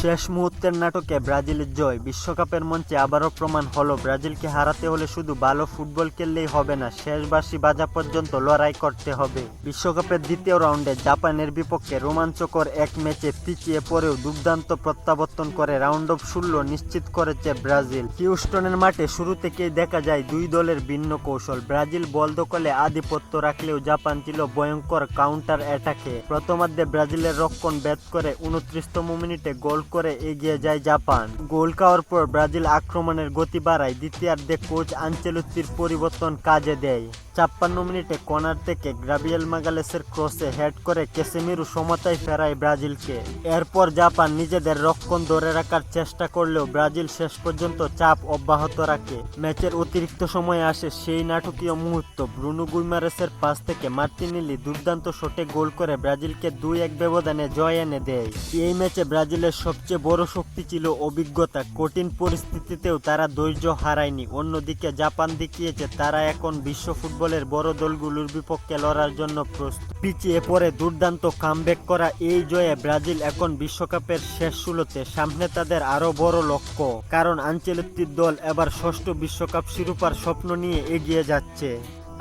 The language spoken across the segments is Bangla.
শেষ মুহূর্তের নাটকে ব্রাজিলের জয়। বিশ্বকাপের মঞ্চে আবারও প্রমাণ হলো ব্রাজিলকে হারাতে হলে শুধু ভালো ফুটবল খেললেই হবে না, শেষ বাঁশি বাজা পর্যন্ত লড়াই করতে হবে। বিশ্বকাপের দ্বিতীয় রাউন্ডে জাপানের বিপক্ষে রোমাঞ্চকর এক ম্যাচে পিছিয়ে পড়েও দুর্দান্ত প্রত্যাবর্তন করে রাউন্ড অফ 16 নিশ্চিত করেছে ব্রাজিল। হিউস্টনের মাঠে শুরু থেকেই দেখা যায় দুই দলের ভিন্ন কৌশল। ব্রাজিল বল দখলে আধিপত্য রাখলেও জাপান ছিল ভয়ঙ্কর কাউন্টার অ্যাটাকে। প্রথমার্ধে ব্রাজিলের রক্ষণ ব্যাট করে 29তম মিনিটে গোল করে এগিয়ে যায় জাপান। গোল খাওয়ার পর ব্রাজিল আক্রমণের গতি বাড়ায়। দ্বিতীয়ার্ধে কোচ আনচেলত্তির পরিবর্তন কাজে দেয়। 56 মিনিটে কর্নার থেকে গ্রাবিয়েল মাগালেসের ক্রসে হেড করে ক্যাসেমিরো সমতায় ফেরায় ব্রাজিলকে। এরপর জাপান নিজেদের রক্ষণ ধরে রাখার চেষ্টা করলেও ব্রাজিল শেষ পর্যন্ত চাপ অব্যাহত রাখে। ম্যাচের অতিরিক্ত সময়ে আসে সেই নাটকীয় মুহূর্ত। ব্রুনো গুইমারেসের পাস থেকে মার্টিনেলি দুর্দান্ত শটে গোল করে ব্রাজিলকে 2-1 ব্যবধানে জয় এনে দেয়। এই ম্যাচে ব্রাজিলের সবচেয়ে বড় শক্তি ছিল অভিজ্ঞতা। কঠিন পরিস্থিতিতেও তারা ধৈর্য হারায়নি। অন্যদিকে জাপান দেখিয়েছে তারা এখন বিশ্ব ফুটবলের বড় দলগুলোর বিপক্ষে লড়ার জন্য প্রস্তুত। পিছিয়ে পড়ে দুর্দান্ত কামব্যাক করা এই জয়ে ব্রাজিল এখন বিশ্বকাপের শেষ ষোলোতে। সামনে তাদের আরো বড় লক্ষ্য, কারণ আনচেলত্তির দল এবার ষষ্ঠ বিশ্বকাপ শিরোপার স্বপ্ন নিয়ে এগিয়ে যাচ্ছে।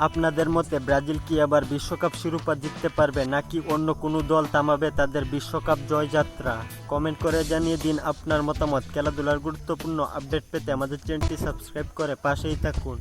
আপনাদের মতে ব্রাজিল কি এবার বিশ্বকাপ শিরোপা জিততে পারবে, নাকি অন্য কোনো দল থামাবে তাদের বিশ্বকাপ জয়যাত্রা? কমেন্ট করে জানিয়ে দিন আপনার মতামত। খেলাধুলার গুরুত্বপূর্ণ আপডেট পেতে আমাদের চ্যানেলটি সাবস্ক্রাইব করে পাশেই থাকুন।